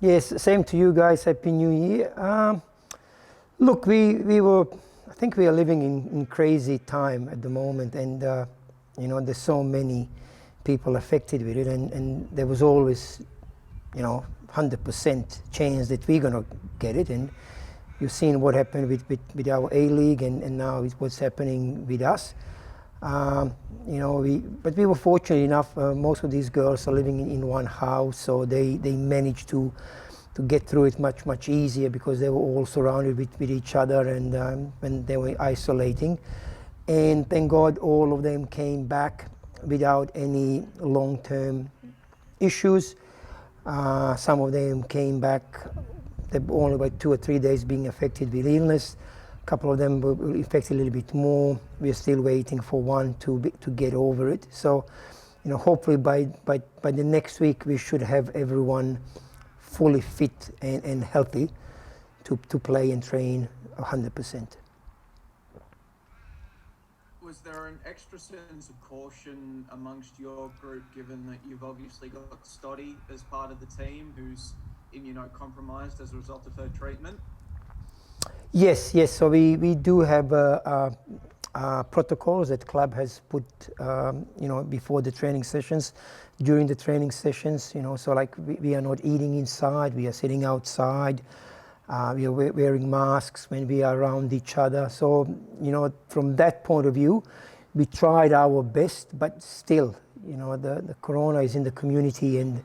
Yes, same to you guys. Happy New Year. Look, I think we are living in crazy time at the moment, and there's so many people affected with it, and there was always, 100% chance that we're gonna get it, and you've seen what happened with our A-League, and now it's what's happening with us. But we were fortunate enough. Most of these girls are living in one house, so they managed to get through it much easier because they were all surrounded with each other, and when they were isolating. And thank God all of them came back without any long-term issues. Some of them came back, they were only about 2 or 3 days being affected with illness. A couple of them were affected a little bit more. We're still waiting for one to get over it. So, hopefully by the next week we should have everyone fully fit and healthy to play and train 100%. Was there an extra sense of caution amongst your group, given that you've obviously got Stoddy as part of the team, who's immunocompromised as a result of her treatment? Yes. So we do have protocols that club has put, before the training sessions, during the training sessions. So like we are not eating inside, we are sitting outside. We are wearing masks when we are around each other. So, from that point of view, we tried our best, but still, the corona is in the community, and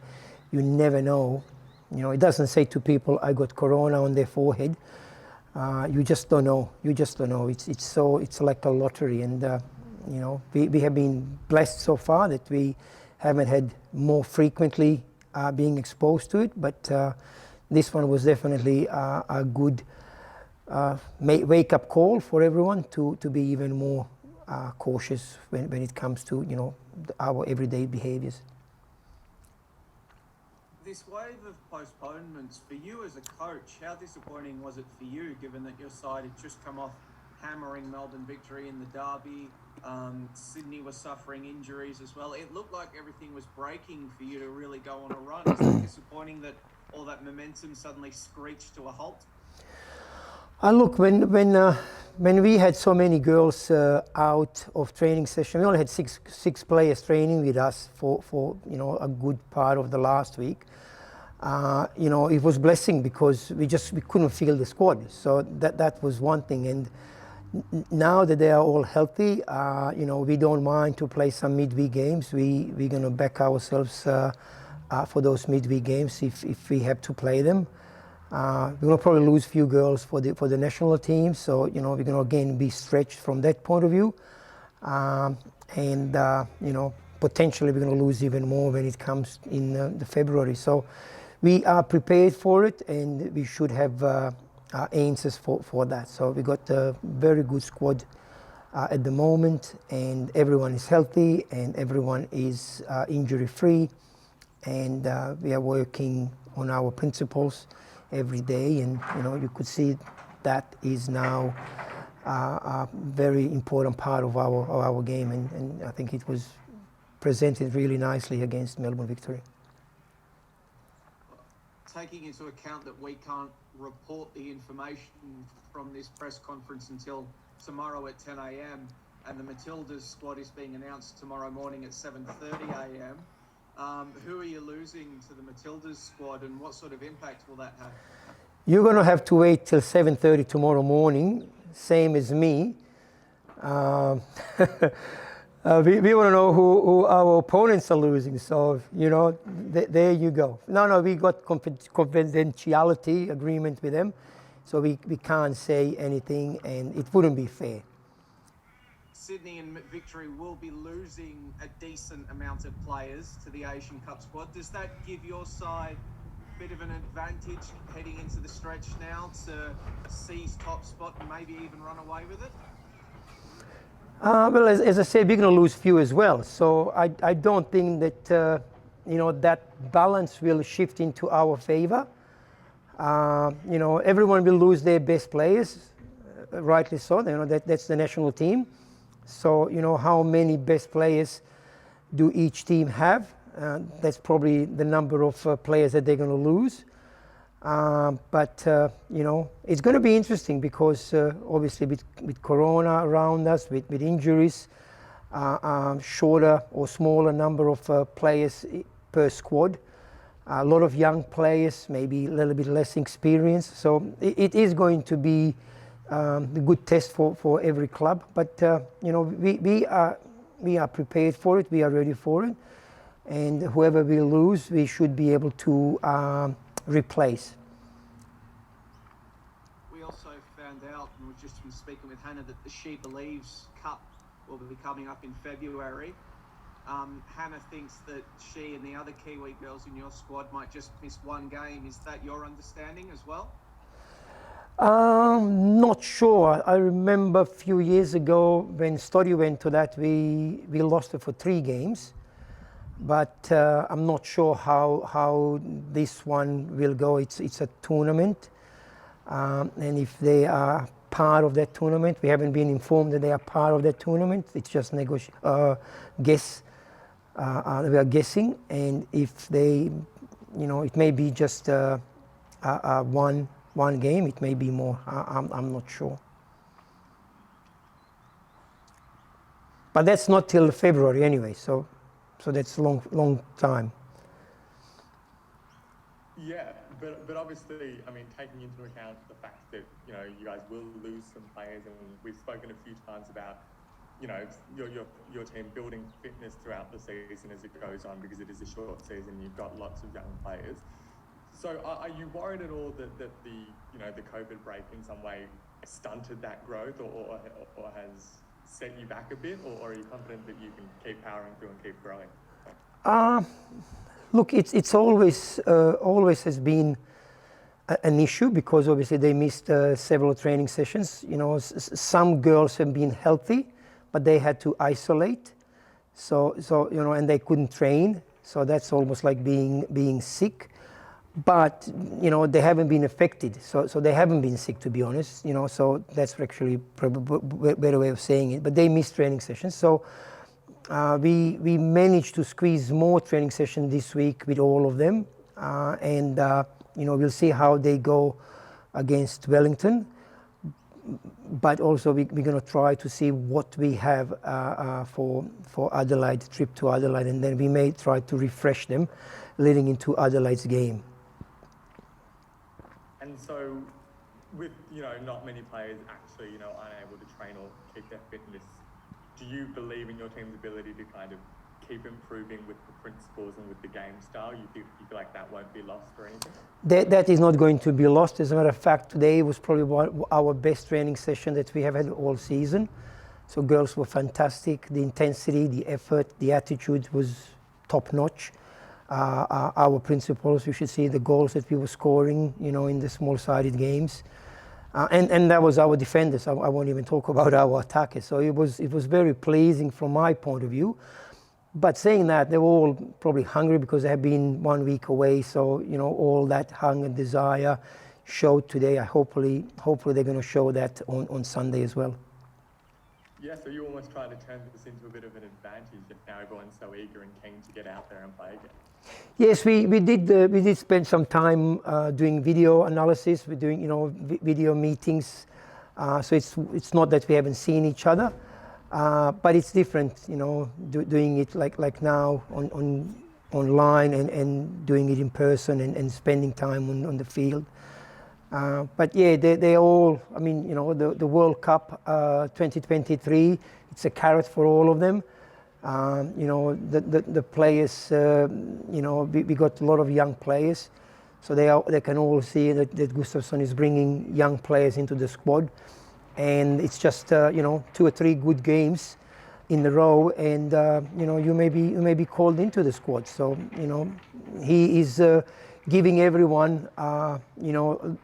you never know. It doesn't say to people, I got corona on their forehead. You just don't know. It's like a lottery, and we have been blessed so far that we haven't had more frequently being exposed to it, but this one was definitely a good wake-up call for everyone to be even more cautious when it comes to our everyday behaviors. This wave of postponements, for you as a coach, how disappointing was it for you, given that your side had just come off hammering Melbourne Victory in the derby? Sydney was suffering injuries as well. It looked like everything was breaking for you to really go on a run. Is it disappointing that all that momentum suddenly screeched to a halt? Look, when we had so many girls out of training session, we only had six players training with us for a good part of the last week. It was blessing because we couldn't feel the squad. So that was one thing. And now that they are all healthy, we don't mind to play some midweek games. We're going to back ourselves for those midweek games if we have to play them. We're going to probably lose a few girls for the national team, so we're going to again be stretched from that point of view, and potentially we're going to lose even more when it comes in the February. So we are prepared for it, and we should have answers for that. So we got a very good squad at the moment, and everyone is healthy and everyone is injury free, and we are working on our principles every day, and you could see that is now a very important part of our game, and I think it was presented really nicely against Melbourne Victory. Taking into account that we can't report the information from this press conference until tomorrow at 10 a.m. and the Matildas squad is being announced tomorrow morning at 7:30 a.m. Who are you losing to the Matildas squad, and what sort of impact will that have? You're going to have to wait till 7:30 tomorrow morning, same as me. We want to know who our opponents are losing, so there you go. No, we got confidentiality agreement with them, so we can't say anything, and it wouldn't be fair. Sydney and Victory will be losing a decent amount of players to the Asian Cup squad. Does that give your side a bit of an advantage heading into the stretch now to seize top spot and maybe even run away with it? Well, as I said, we're going to lose few as well. So I don't think that that balance will shift into our favor. Everyone will lose their best players, rightly so. That's the national team. So how many best players do each team have? That's probably the number of players that they're going to lose. But you know, it's going to be interesting because obviously with Corona around us, with injuries, shorter or smaller number of players per squad, a lot of young players, maybe a little bit less experience. So it is going to be a good test for every club. But you know, we are prepared for it. We are ready for it. And whoever we lose, we should be able to replace. We also found out, and we've just been speaking with Hannah, that the She Believes Cup will be coming up in February. Hannah thinks that she and the other Kiwi girls in your squad might just miss one game. Is that your understanding as well? Not sure. I remember a few years ago when Stoddy went to that, we lost it for 3 games. But I'm not sure how this one will go. It's a tournament, and if they are part of that tournament, we haven't been informed that they are part of that tournament. It's just guess. We are guessing, and if they, you know, it may be just one game. It may be more. I'm not sure. But that's not till February anyway. So that's a long time. Yeah, but obviously, I mean, taking into account the fact that, you know, you guys will lose some players, and we've spoken a few times about, you know, your team building fitness throughout the season as it goes on, because it is a short season. You've got lots of young players. So are you worried at all that the, you know, the COVID break in some way stunted that growth, or has set you back a bit, or are you confident that you can keep powering through and keep growing? Look, it's always has been an issue, because obviously they missed several training sessions. You know, some girls have been healthy, but they had to isolate. So you know, and they couldn't train. So that's almost like being sick. But you know, they haven't been affected. So they haven't been sick, to be honest. You know, so that's actually probably a better way of saying it. But they missed training sessions. So we managed to squeeze more training sessions this week with all of them, and you know, we'll see how they go against Wellington. But also we're going to try to see what we have for Adelaide, trip to Adelaide, and then we may try to refresh them leading into Adelaide's game. And so, with, you know, not many players actually, you know, unable to train or keep their fitness, do you believe in your team's ability to kind of keep improving with the principles and with the game style? You feel like that won't be lost or anything? That is not going to be lost. As a matter of fact, today was probably our best training session that we have had all season. So girls were fantastic. The intensity, the effort, the attitude was top notch. Our principles, you should see the goals that we were scoring, you know, in the small-sided games. And that was our defenders. I won't even talk about our attackers. So it was very pleasing from my point of view. But saying that, they were all probably hungry because they have been 1 week away. So, you know, all that hunger and desire showed today. Hopefully they're going to show that on Sunday as well. Yeah, so you almost try to turn this into a bit of an advantage if now everyone's so eager and keen to get out there and play again. Yes, we did spend some time doing video analysis. We're doing, you know, video meetings. So it's not that we haven't seen each other, but it's different, you know, doing it like now online and doing it in person and spending time on the field. But yeah, they all, I mean, you know, the World Cup 2023, it's a carrot for all of them. You know, the players, you know, we got a lot of young players, so they can all see that Gustafsson is bringing young players into the squad, and it's just you know, 2 or 3 good games in a row, and you know, you may be called into the squad. So you know, he is giving everyone you know,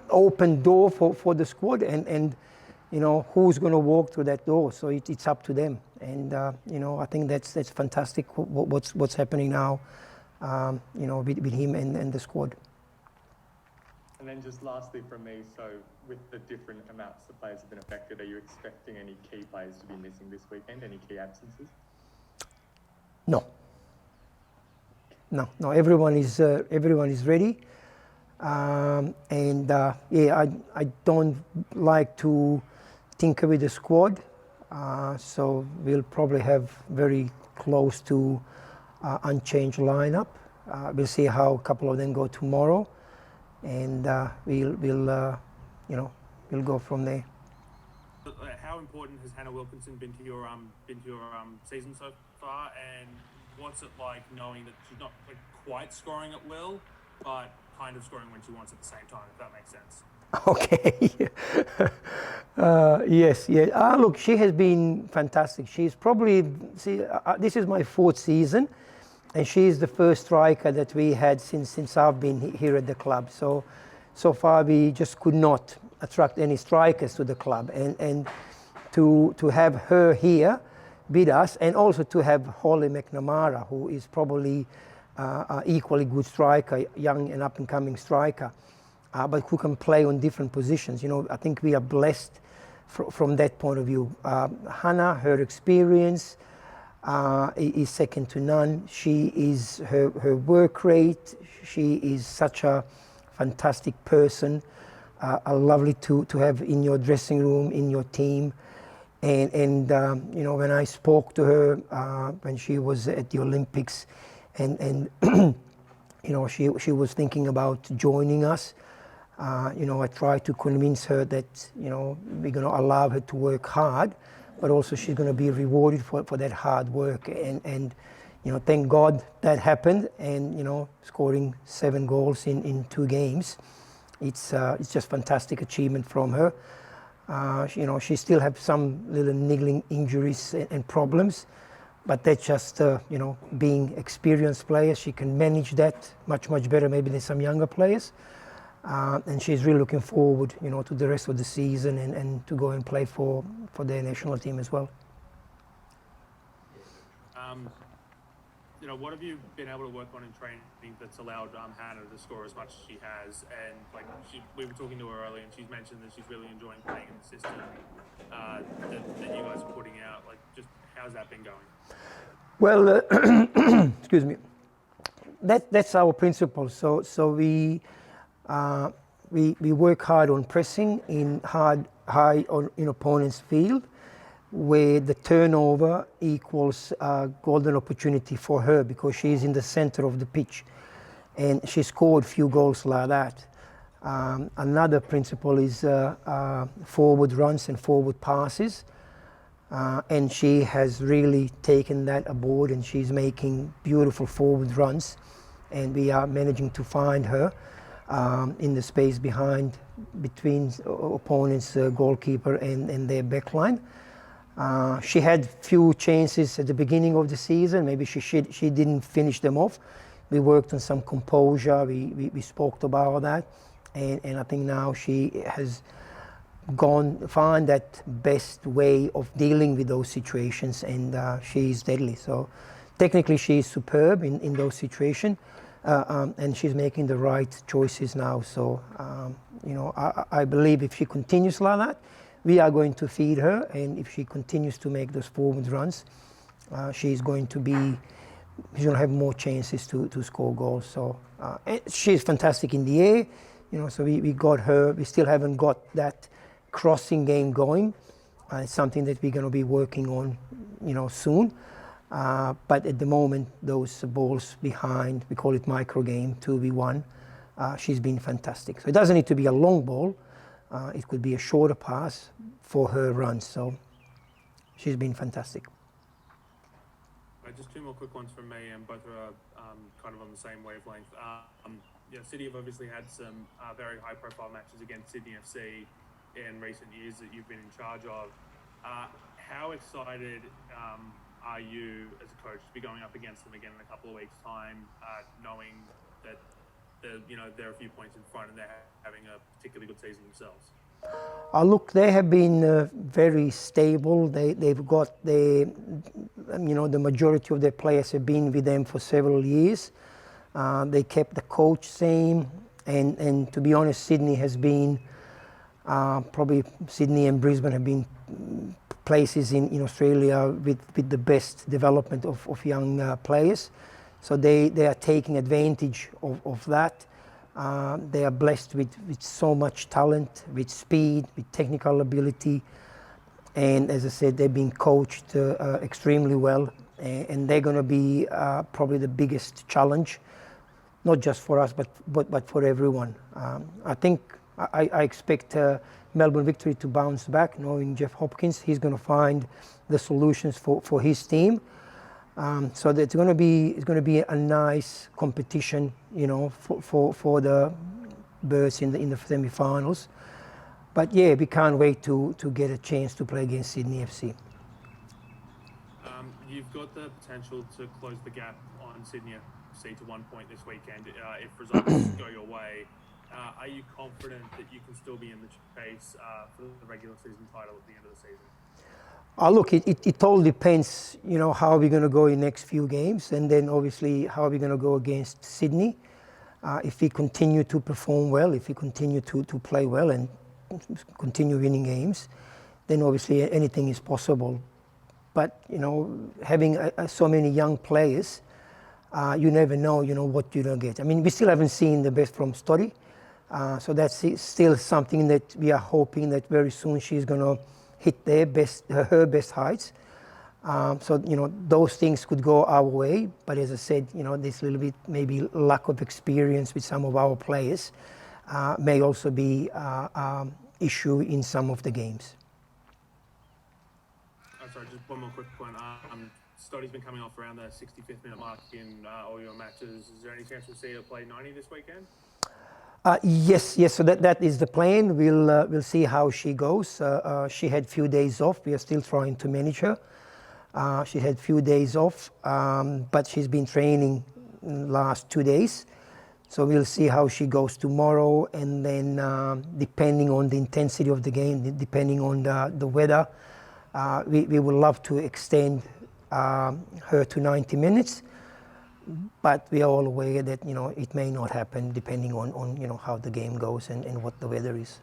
open door for the squad, and you know, who's going to walk through that door. So it's up to them. And you know, I think that's fantastic what's happening now, you know, with him and the squad. And then just lastly from me, so with the different amounts the players have been affected, are you expecting any key players to be missing this weekend? Any key absences? No. Everyone is ready. I don't like to tinker with the squad, so we'll probably have very close to unchanged lineup. We'll see how a couple of them go tomorrow, and we'll go from there. How important has Hannah Wilkinson been to your season so far, and what's it like knowing that she's not quite scoring at will, but kind of scoring when she wants at the same time, if that makes sense? Okay. Yes. Look, she has been fantastic. She's probably, this is my 4th season, and she is the first striker that we had since I've been here at the club. So far we just could not attract any strikers to the club, and to have her here with us, and also to have Holly McNamara, who is probably an equally good striker, young and up and coming striker, but who can play on different positions. I think we are blessed from that point of view. Hannah, her experience is second to none. She is her work rate. She is such a fantastic person, lovely to have in your dressing room, in your team. And when I spoke to her when she was at the Olympics, and she was thinking about joining us. I tried to convince her that we're going to allow her to work hard, but also she's going to be rewarded for that hard work. And thank God that happened. And scoring 7 goals in 2 games, it's just fantastic achievement from her. She still have some little niggling injuries and problems, but that's just being experienced players. She can manage that much better maybe than some younger players. And she's really looking forward, to the rest of the season and to go and play for their national team as well. What have you been able to work on in training that's allowed Hannah to score as much as she has? And we were talking to her earlier, and she's mentioned that she's really enjoying playing in the system that you guys are putting out. Just how's that been going? Well, excuse me. That's our principle. So we work hard on pressing high on opponent's field, where the turnover equals a golden opportunity for her, because she's in the center of the pitch, and she scored a few goals like that. Another principle is forward runs and forward passes, and she has really taken that aboard, and she's making beautiful forward runs, and we are managing to find her in the space between opponent's goalkeeper and their backline. She had few chances at the beginning of the season. Maybe she didn't finish them off. We worked on some composure. We spoke about that, and I think now she has find that best way of dealing with those situations, and she is deadly. So technically she is superb in those situations, and she's making the right choices now. So I believe if she continues like that, we are going to feed her, and if she continues to make those forward runs, she's going to have more chances to score goals. So she's fantastic in the air, so we got her. We still haven't got that crossing game going. It's something that we're going to be working on, soon. But at the moment, those balls behind, we call it micro game, 2v1, she's been fantastic. So it doesn't need to be a long ball. It could be a shorter pass for her runs. So she's been fantastic. Just 2 more quick ones from me, and both are kind of on the same wavelength. City have obviously had some very high-profile matches against Sydney FC in recent years that you've been in charge of. How excited are you as a coach to be going up against them again in a couple of weeks' time, knowing that they're a few points in front and they're having a particularly good season themselves? Look, they have been very stable. They've got the majority of their players have been with them for several years. They kept the coach same, and to be honest, Sydney has been probably Sydney and Brisbane have been places in Australia with the best development of young players. So they are taking advantage of that. They are blessed with so much talent, with speed, with technical ability. And as I said, they've been coached extremely well. And they're going to be probably the biggest challenge, not just for us, but for everyone. I think I expect Melbourne Victory to bounce back, knowing Jeff Hopkins. He's going to find the solutions for his team. So that it's going to be a nice competition, you know, for the berths in the semi-finals. But yeah, we can't wait to get a chance to play against Sydney FC. You've got the potential to close the gap on Sydney FC to 1 point this weekend if results go your way. Are you confident that you can still be in the chase for the regular season title at the end of the season? Look, it all depends, you know, how we're going to go in next few games, and then obviously how we're going to go against Sydney. If we continue to perform well, if we continue to play well and continue winning games, then obviously anything is possible. But, you know, having so many young players, you never know, you know, what you're going to get. I mean, we still haven't seen the best from Story. So that's still something that we are hoping that very soon she's going to hit her best heights. So, you know, those things could go our way. But as I said, you know, this little bit maybe lack of experience with some of our players may also be an issue in some of the games. Sorry, just one more quick point. Stoddy's been coming off around the 65th minute mark in all your matches. Is there any chance we'll see her play 90 this weekend? Yes. So that is the plan. We'll see how she goes. She had few days off. We are still trying to manage her. She had few days off, but she's been training last 2 days. So we'll see how she goes tomorrow, and then depending on the intensity of the game, depending on the weather, we would love to extend her to 90 minutes. But we are all aware that, you know, it may not happen depending on you know, how the game goes and what the weather is.